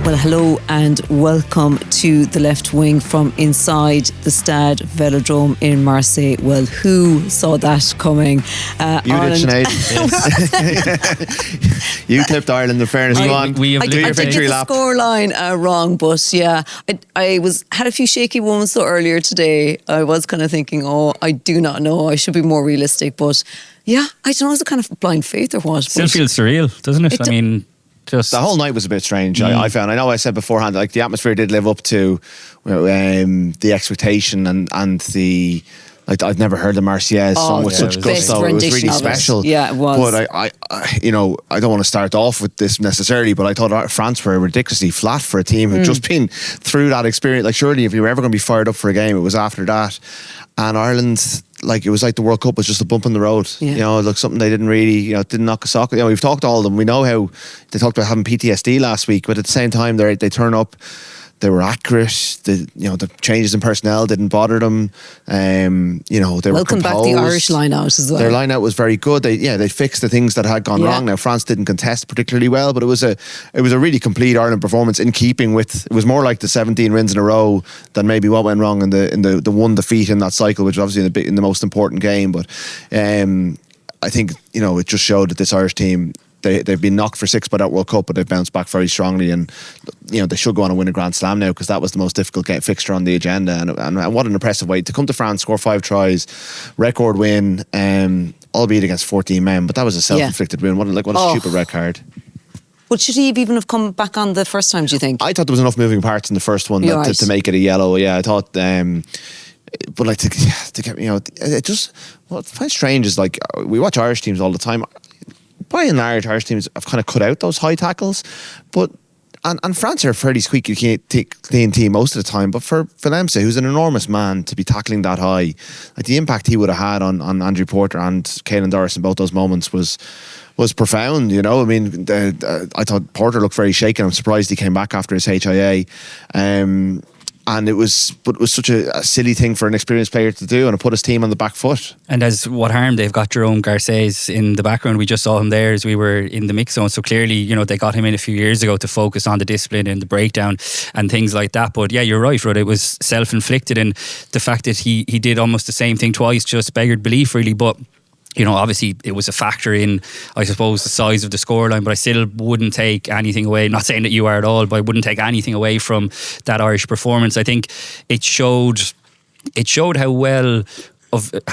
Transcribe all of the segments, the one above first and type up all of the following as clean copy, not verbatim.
Well, hello and welcome to The Left Wing from inside the Stade Velodrome in Marseille. Well, who saw that coming? You did, Sinead. You tipped Ireland, in fairness. Go on. I did get the scoreline wrong, but yeah, I had a few shaky moments though earlier today. I was kind of thinking, I do not know, I should be more realistic, but yeah, I don't know, is it kind of blind faith or what? Still feels surreal, doesn't it? Just the whole night was a bit strange. I found. I know I said beforehand, like the atmosphere did live up to the expectation and the. Like, I'd never heard the Marseillaise sung with such gusto. It was really special. Yeah, it was. But I don't want to start off with this necessarily, but I thought France were ridiculously flat for a team who'd just been through that experience. Like, surely if you were ever going to be fired up for a game, it was after that. And Ireland, like, it was like the World Cup was just a bump in the road. Yeah. Like something they didn't really, didn't knock a sock. We've talked to all of them. We know how they talked about having PTSD last week, but at the same time, they turn up. They were accurate. The changes in personnel didn't bother them. They were welcome back the Irish line out as well. Their line out was very good. They fixed the things that had gone wrong. Now France didn't contest particularly well, but it was a really complete Ireland performance in keeping with. It was more like the 17 wins in a row than maybe what went wrong in the one defeat in that cycle, which was obviously in the most important game. But I think it just showed that this Irish team. They've been knocked for six by that World Cup, but they've bounced back very strongly, and they should go on and win a Grand Slam now, because that was the most difficult fixture on the agenda, and what an impressive way to come to France, score 5 tries, record win, albeit against 14 men, but that was a self-inflicted win. What a stupid red card. But should he have even have come back on the first time, do you think? I thought there was enough moving parts in the first one to make it a yellow. Yeah, I thought. But like to get it just what's quite strange is, like, we watch Irish teams all the time. By and large, Irish teams have kind of cut out those high tackles, but and France are a fairly squeaky clean team most of the time. But for Lemse, who's an enormous man, to be tackling that high, like the impact he would have had on Andrew Porter and Caelan Doris in both those moments was profound. I mean, I thought Porter looked very shaken. I'm surprised he came back after his HIA. And it was such a silly thing for an experienced player to do, and it put his team on the back foot. And as what harm, they've got Jerome Garces in the background. We just saw him there as we were in the mix zone. So clearly, they got him in a few years ago to focus on the discipline and the breakdown and things like that. But yeah, you're right, Rud. It was self-inflicted, and the fact that he did almost the same thing twice just beggared belief, really. But obviously it was a factor in, I suppose, the size of the scoreline, but I still wouldn't take anything away. I'm not saying that you are at all, but I wouldn't take anything away from that Irish performance. I think it showed how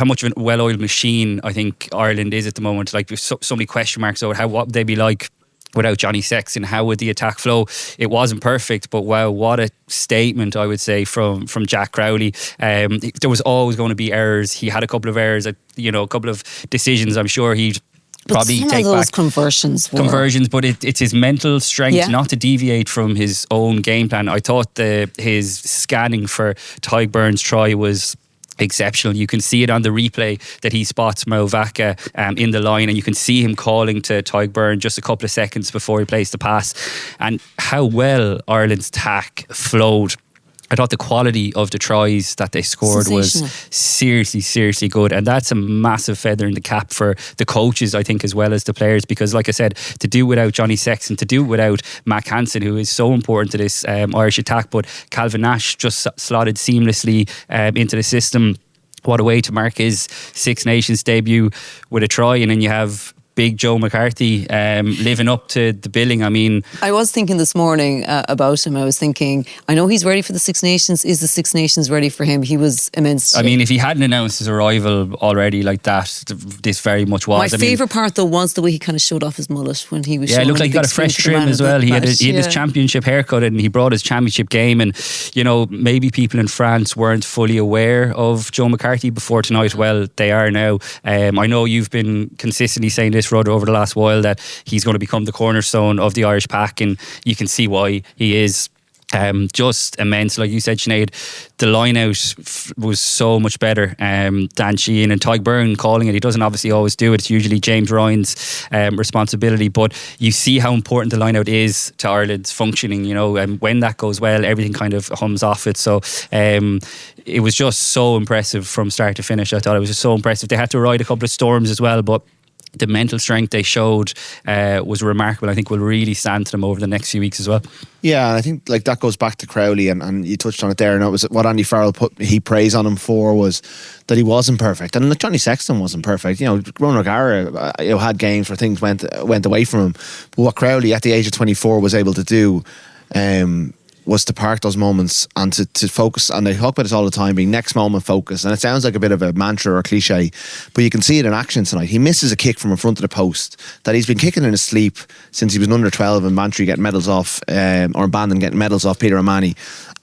much of a well-oiled machine I think Ireland is at the moment. Like, there's so many question marks over what would they be like without Johnny Sexton. How would the attack flow? It wasn't perfect, but wow, what a statement, I would say, from Jack Crowley. There was always going to be errors. He had a couple of errors, a couple of decisions. I'm sure he'd probably take back conversions, but it's his mental strength not to deviate from his own game plan. I thought his scanning for Tadhg Beirne's try was exceptional. You can see it on the replay that he spots Mauvaka in the line, and you can see him calling to Tadhg Beirne just a couple of seconds before he plays the pass, and how well Ireland's tack flowed. I thought the quality of the tries that they scored was seriously good, and that's a massive feather in the cap for the coaches, I think, as well as the players, because like I said, to do without Johnny Sexton, to do without Mac Hansen, who is so important to this Irish attack, but Calvin Nash just slotted seamlessly into the system. What a way to mark his Six Nations debut with a try, and then you have big Joe McCarthy living up to the billing. I mean, I was thinking this morning about him. I was thinking, I know he's ready for the Six Nations. Is the Six Nations ready for him? He was immense. I mean, if he hadn't announced his arrival already like that, this very much was. My favourite part though was the way he kind of showed off his mullet when he was. Yeah, it looked like he got a fresh trim as well. He had his championship haircut, and he brought his championship game. And maybe people in France weren't fully aware of Joe McCarthy before tonight. Well, they are now. I know you've been consistently saying this, Rud, over the last while, that he's going to become the cornerstone of the Irish pack, and you can see why he is. Just immense. Like you said, Sinead, the line out was so much better than Cian, and Tadhg Beirne calling it. He doesn't obviously always do it. It's usually James Ryan's responsibility, but you see how important the line out is to Ireland's functioning, and when that goes well, everything kind of hums off it. So it was just so impressive from start to finish. I thought it was just so impressive. They had to ride a couple of storms as well, but the mental strength they showed was remarkable. I think will really stand to them over the next few weeks as well. Yeah, and I think like that goes back to Crowley, and you touched on it there, and it was what Andy Farrell he praised on him for was that he wasn't perfect, and like Johnny Sexton wasn't perfect. Ronan O'Gara had games where things went away from him, but what Crowley at the age of 24 was able to do was to park those moments and to focus. And they talk about this all the time, being next moment focus. And it sounds like a bit of a mantra or a cliche, but you can see it in action tonight. He misses a kick from in front of the post that he's been kicking in his sleep since he was under 12 in Bantry getting medals off, or Bandon getting medals off Peter O'Mahony.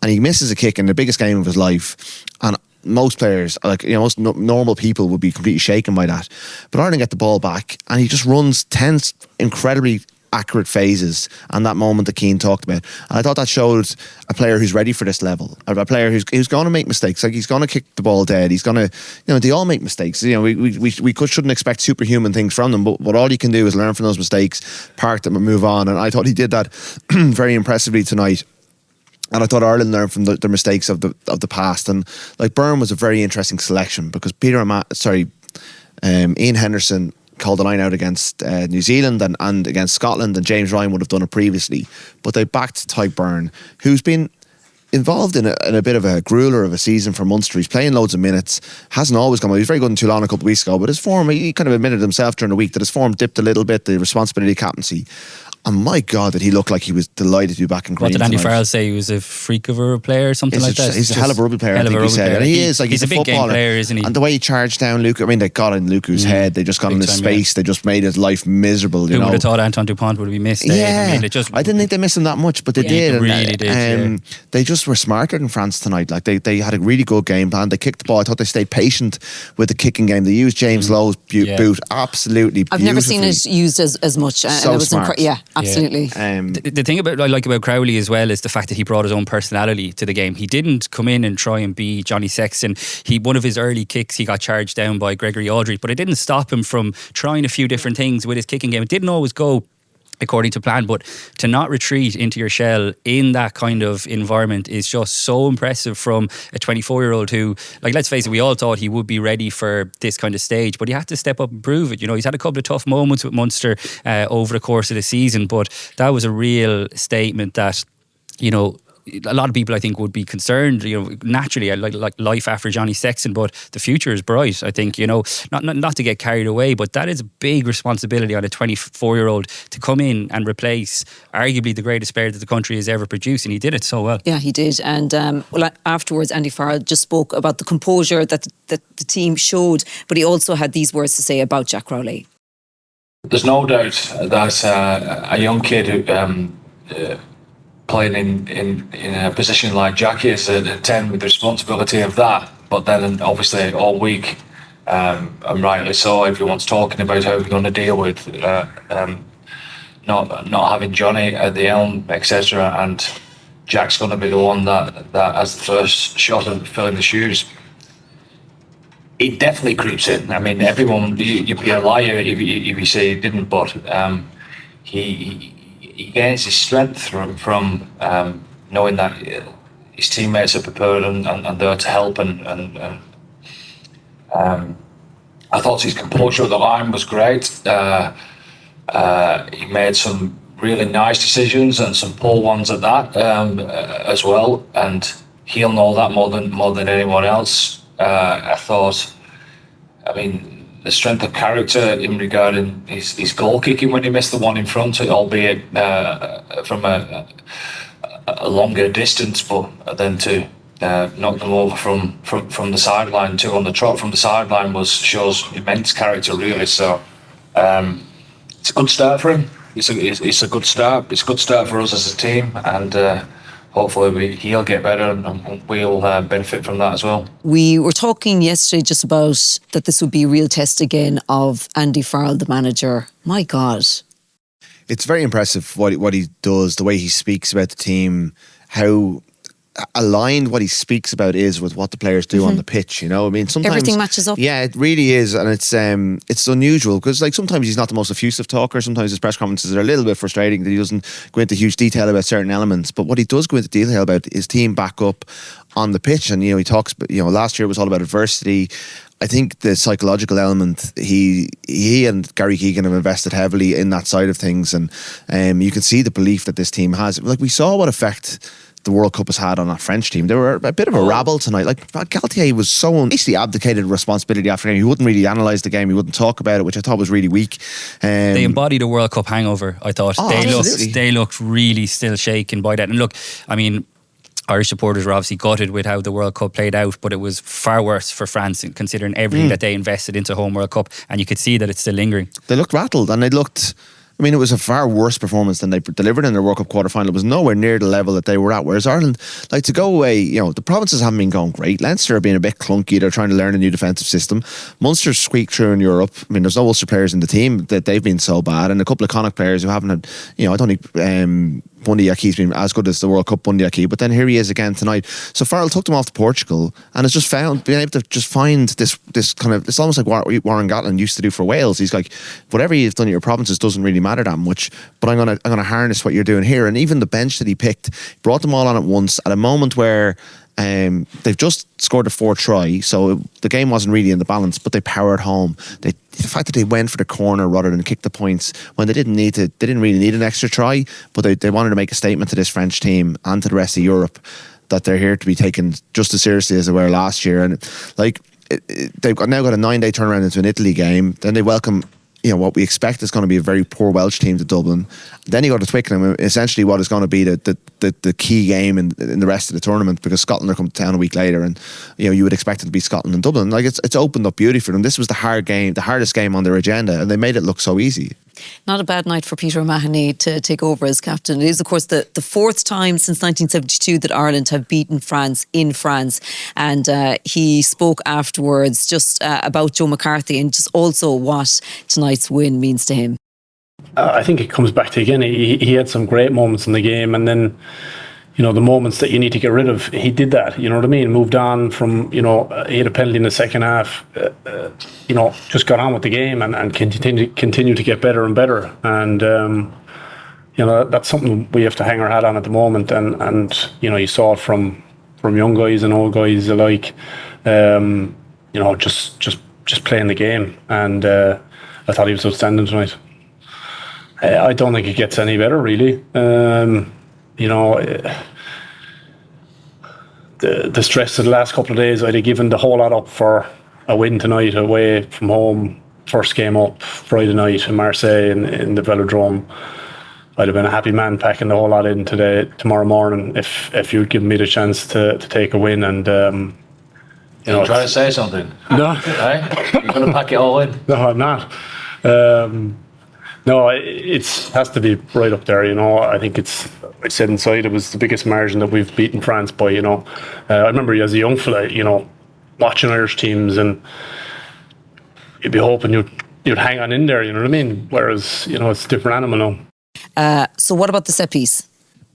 And he misses a kick in the biggest game of his life. And most players, most normal people would be completely shaken by that. But Ireland get the ball back and he just runs 10 incredibly accurate phases, and that moment that Cian talked about. And I thought that showed a player who's ready for this level, a player who's going to make mistakes. Like, he's going to kick the ball dead. He's going to, they all make mistakes. We shouldn't expect superhuman things from them, but all you can do is learn from those mistakes, park them and move on. And I thought he did that very impressively tonight. And I thought Ireland learned from the mistakes of the past. And like, Byrne was a very interesting selection because Ian Henderson called the line out against New Zealand and against Scotland, and James Ryan would have done it previously. But they backed Tadhg Byrne, who's been involved in a bit of a grueler of a season for Munster. He's playing loads of minutes, hasn't always gone well. He was very good in Toulon a couple of weeks ago, but his form, he kind of admitted himself during the week that his form dipped a little bit, the responsibility of captaincy. And my God, did he look like he was delighted to be back in green. What did Andy Farrell say? He was a freak of a player or something like that? He's a hell of a rugby player, I think he said. And he is. Like, he's a big game player, isn't he? And the way he charged down Luke, I mean, they got in Luku's head. They just got in his space. Yeah. They just made his life miserable. Who would have thought Antoine Dupont would have missed? Yeah. I didn't think they missed him that much, but they did. They really did. They just were smarter than France tonight. Like, they had a really good game plan. They kicked the ball. I thought they stayed patient with the kicking game. They used James Lowe's boot absolutely beautifully. I've never seen it used as much. So and it was smart. Yeah, absolutely. The thing I like about Crowley as well is the fact that he brought his own personality to the game. He didn't come in and try and be Johnny Sexton. One of his early kicks, he got charged down by Gregory Aldridge, but it didn't stop him from trying a few different things with his kicking game. It didn't always go according to plan, but to not retreat into your shell in that kind of environment is just so impressive from a 24-year-old who, like, let's face it, we all thought he would be ready for this kind of stage, but he had to step up and prove it. He's had a couple of tough moments with Munster over the course of the season, but that was a real statement that, a lot of people, I think, would be concerned, naturally, like life after Johnny Sexton, but the future is bright, I think, not to get carried away, but that is a big responsibility on a 24-year-old to come in and replace arguably the greatest player that the country has ever produced, and he did it so well. Yeah, he did. And afterwards, Andy Farrell just spoke about the composure that the team showed, but he also had these words to say about Jack Crowley. There's no doubt that a young kid who playing in a position like Jackie is at 10 with the responsibility of that, but then obviously all week, and rightly so, everyone's talking about how we're going to deal with not having Johnny at the helm, etc. And Jack's going to be the one that has the first shot at filling the shoes. It definitely creeps in. I mean, everyone, you'd be a liar if you say he didn't, but he gains his strength from knowing that his teammates are prepared and there to help. And I thought his composure at the line was great. He made some really nice decisions and some poor ones at that as well. And he'll know that more than anyone else. I thought, the strength of character in regarding his goal kicking when he missed the one in front, albeit from a longer distance, but then to knock them over from the sideline, 2 on the trot from the sideline shows immense character, really. So it's a good start for him. It's a good start. It's a good start for us as a team, and hopefully he'll get better and we'll benefit from that as well. We were talking yesterday just about that this would be a real test again of Andy Farrell, the manager. My God. It's very impressive what he does, the way he speaks about the team, how aligned what he speaks about is with what the players do on the pitch. Sometimes everything matches up. Yeah, it really is, and it's unusual because sometimes he's not the most effusive talker. Sometimes his press conferences are a little bit frustrating that he doesn't go into huge detail about certain elements. But what he does go into detail about is team back up on the pitch, and he talks. Last year was all about adversity. I think the psychological element, he and Gary Keegan have invested heavily in that side of things, and you can see the belief that this team has. Like, we saw what effect the World Cup has had on that French team. They were a bit of a rabble tonight. Like, Galtier was so basically abdicated responsibility after the game. He wouldn't really analyse the game. He wouldn't talk about it, which I thought was really weak. They embodied a World Cup hangover, I thought. They looked really still shaken by that. And look, I mean, Irish supporters were obviously gutted with how the World Cup played out, but it was far worse for France considering everything that they invested into home World Cup, and you could see that it's still lingering. They looked rattled, and it was a far worse performance than they delivered in their World Cup quarter-final. It was nowhere near the level that they were at, whereas Ireland, like, to go away, the provinces haven't been going great. Leinster are being a bit clunky. They're trying to learn a new defensive system. Munster's squeaked through in Europe. I mean, there's no Ulster players in the team, that they've been so bad, and a couple of Connacht players who haven't had, I don't think Bundy Aki's been as good as the World Cup Bundy Aki, but then here he is again tonight. So Farrell took them off to Portugal and has just been able to just find this kind of, it's almost like what Warren Gatland used to do for Wales. He's like, whatever you've done at your provinces doesn't really matter that much, but I'm gonna harness what you're doing here. And even the bench that he picked, brought them all on at once at a moment where they've just scored a 4th try, so the game wasn't really in the balance, but they powered home. The fact that they went for the corner rather than kick the points when they didn't really need an extra try, but they wanted to make a statement to this French team and to the rest of Europe that they're here to be taken just as seriously as they were last year. And like, they've now got a 9-day turnaround into an Italy game. Then they welcome what we expect is going to be a very poor Welsh team to Dublin. Then you go to Twickenham, essentially what is going to be the key game in the rest of the tournament, because Scotland are coming to town a week later, and you would expect it to be Scotland and Dublin. Like, it's opened up beauty for them. This was the hardest game on their agenda, and they made it look so easy. Not a bad night for Peter O'Mahony to take over as captain. It is, of course, the 4th time since 1972 that Ireland have beaten France in France. And he spoke afterwards just about Joe McCarthy and just also what tonight's win means to him. I think it comes back to, again, he had some great moments in the game, and then the moments that you need to get rid of, he did that. You know what I mean? Moved on from, he had a penalty in the second half, just got on with the game and continue to get better and better. And, that's something we have to hang our hat on at the moment. And you saw it from young guys and old guys alike, just playing the game. And I thought he was outstanding tonight. I don't think it gets any better, really. The stress of the last couple of days, I'd have given the whole lot up for a win tonight away from home. First game up Friday night in Marseille in the Velodrome. I'd have been a happy man packing the whole lot in tomorrow morning if you'd given me the chance to take a win. And you're trying to say something? No. Right? You're going to pack it all in? No, I'm not. No, it has to be right up there. I think I said inside it was the biggest margin that we've beaten France by. I remember as a young fella, watching Irish teams, and you'd be hoping you'd hang on in there. You know what I mean? Whereas it's a different animal now. So what about the set piece?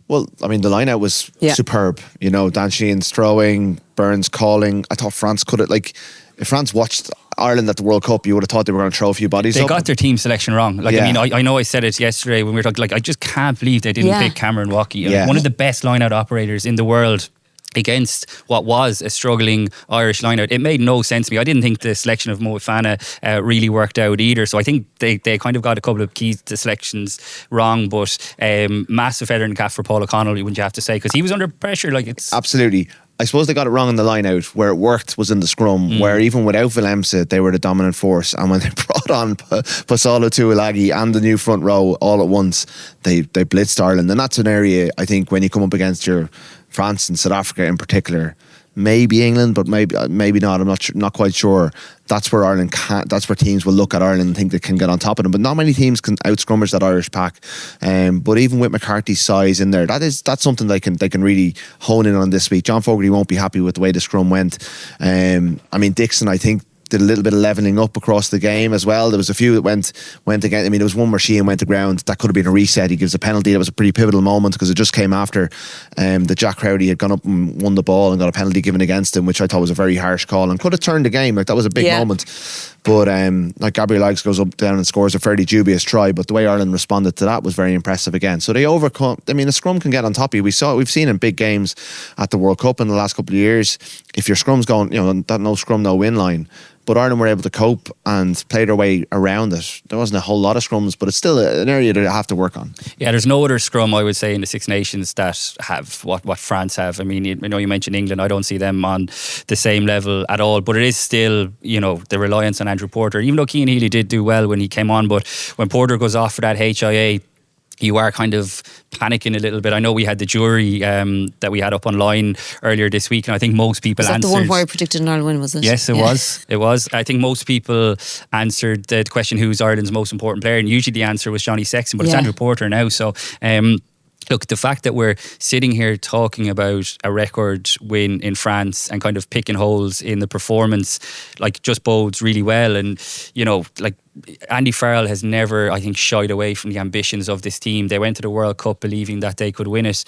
Well, I mean, the line-out was superb. Dan Sheehan's throwing, Burns calling. I thought France could have, if France watched Ireland at the World Cup, you would have thought they were going to throw a few bodies up. They got their team selection wrong. I know I said it yesterday when we were talking, I just can't believe they didn't pick Cameron Waukee. One of the best line-out operators in the world against what was a struggling Irish line-out. It made no sense to me. I didn't think the selection of Mo Fana really worked out either. So I think they kind of got a couple of keys to selections wrong, but massive feather in the cap for Paul O'Connell, wouldn't you have to say? Because he was under pressure. Absolutely. I suppose they got it wrong in the line out. Where it worked was in the scrum, where even without Willemse, they were the dominant force. And when they brought on Pasalo Tuilagi and the new front row all at once, they blitzed Ireland. And that's an area, I think, when you come up against your France and South Africa in particular, maybe England, but maybe not. I'm not quite sure. That's where Ireland that's where teams will look at Ireland and think they can get on top of them. But not many teams can out scrummage that Irish pack. But even with McCarthy's size in there, that's something they can really hone in on this week. John Fogarty won't be happy with the way the scrum went. Dixon, I think, did a little bit of levelling up across the game as well. There was a few that went again. There was one where Cian went to ground. That could have been a reset. He gives a penalty. That was a pretty pivotal moment because it just came after that Jack Crowley had gone up and won the ball and got a penalty given against him, which I thought was a very harsh call and could have turned the game. That was a big moment. But Gabriel Iggs goes up, down and scores a fairly dubious try, but the way Ireland responded to that was very impressive again. So they overcome. A scrum can get on top of you. We've seen in big games at the World Cup in the last couple of years, if your scrum's going, that no scrum, no win line. but Ireland were able to cope and play their way around it. There wasn't a whole lot of scrums, but it's still an area that they have to work on. Yeah, there's no other scrum, I would say, in the Six Nations that have what France have. I mean, I know you mentioned England. I don't see them on the same level at all, but it is still, the reliance on Andrew Porter. Even though Cian Healy did do well when he came on, but when Porter goes off for that HIA, you are kind of panicking a little bit. I know we had the jury that we had up online earlier this week, and I think most people answered. Was that the one where I predicted an Ireland win, was it? Yes, it was. It was. I think most people answered the question, who's Ireland's most important player? And usually the answer was Johnny Sexton, but it's Andrew Porter now. So, look, the fact that we're sitting here talking about a record win in France and kind of picking holes in the performance, just bodes really well. And, Andy Farrell has never, I think, shied away from the ambitions of this team. They went to the World Cup believing that they could win it.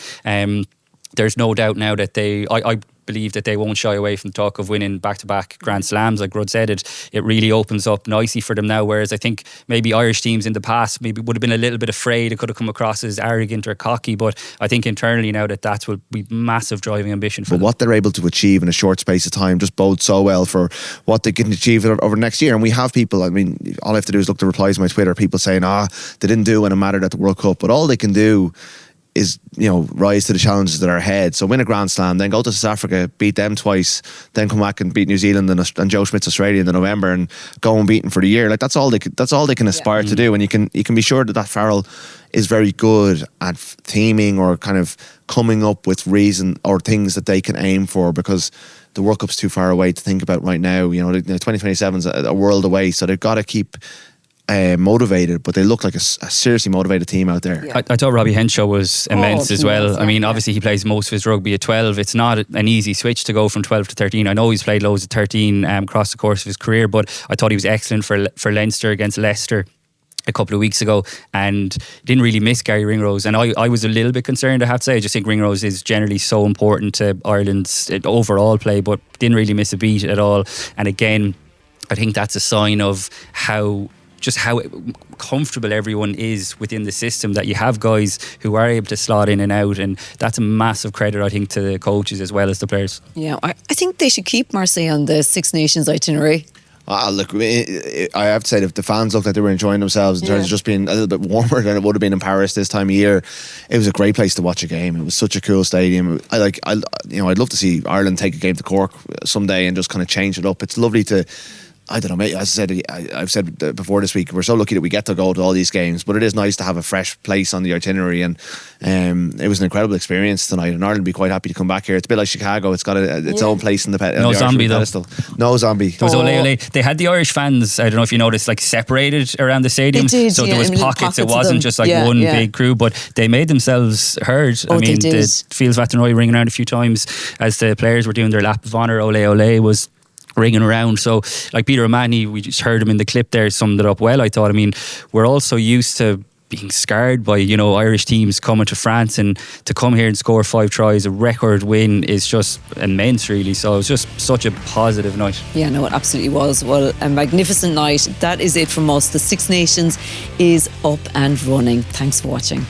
There's no doubt now that I believe that they won't shy away from the talk of winning back-to-back Grand Slams. Like Rud said, it really opens up nicely for them now, whereas I think maybe Irish teams in the past maybe would have been a little bit afraid. It could have come across as arrogant or cocky, but I think internally now that will be massive driving ambition for them. What they're able to achieve in a short space of time just bodes so well for what they can achieve over next year. And we have people, I mean, all I have to do is look at the replies on my Twitter, people saying, they didn't do when it mattered at the World Cup, but all they can do is, rise to the challenges that are ahead. So win a Grand Slam, then go to South Africa, beat them twice, then come back and beat New Zealand and Joe Schmidt's Australia in November and go unbeaten for the year. Like that's all they can aspire to do. And you can be sure that Farrell is very good at theming or kind of coming up with reason or things that they can aim for, because the World Cup's too far away to think about right now. 2027 is a world away, so they've got to keep motivated, but they look like a seriously motivated team out there. I thought Robbie Henshaw was immense as well. I mean, obviously he plays most of his rugby at 12. It's not an easy switch to go from 12 to 13. I know he's played loads of 13 across the course of his career, but I thought he was excellent for Leinster against Leicester a couple of weeks ago, and didn't really miss Gary Ringrose. And I was a little bit concerned, I have to say. I just think Ringrose is generally so important to Ireland's overall play, but didn't really miss a beat at all. And again, I think that's a sign of how comfortable everyone is within the system, that you have guys who are able to slot in and out, and that's a massive credit, I think, to the coaches as well as the players. Yeah, I think they should keep Marseille on the Six Nations itinerary. Look, I have to say that the fans looked like they were enjoying themselves in terms of just being a little bit warmer than it would have been in Paris this time of year. It was a great place to watch a game. It was such a cool stadium. I'd love to see Ireland take a game to Cork someday and just kind of change it up. It's lovely to, I don't know, mate, as I said, I've said before this week, we're so lucky that we get to go to all these games, but it is nice to have a fresh place on the itinerary, and it was an incredible experience tonight, and Ireland would be quite happy to come back here. It's a bit like Chicago, it's got its own place in the no zombie though. Pedestal. No zombie. It was ole ole. They had the Irish fans, I don't know if you noticed, separated around the stadium. They did, so there was pockets. It wasn't just one big crew, but they made themselves heard. I mean, the Fields Vatanoy ringing around a few times as the players were doing their lap of honour. Ole ole was ringing around. So Peter O'Mahony, we just heard him in the clip there, summed it up well, I thought. I mean, we're also used to being scarred by Irish teams coming to France, and to come here and score 5 tries, a record win, is just immense really. So it was just such a positive night. Yeah, no, it absolutely was. Well, a magnificent night. That is it from us. The Six Nations is up and running. Thanks for watching.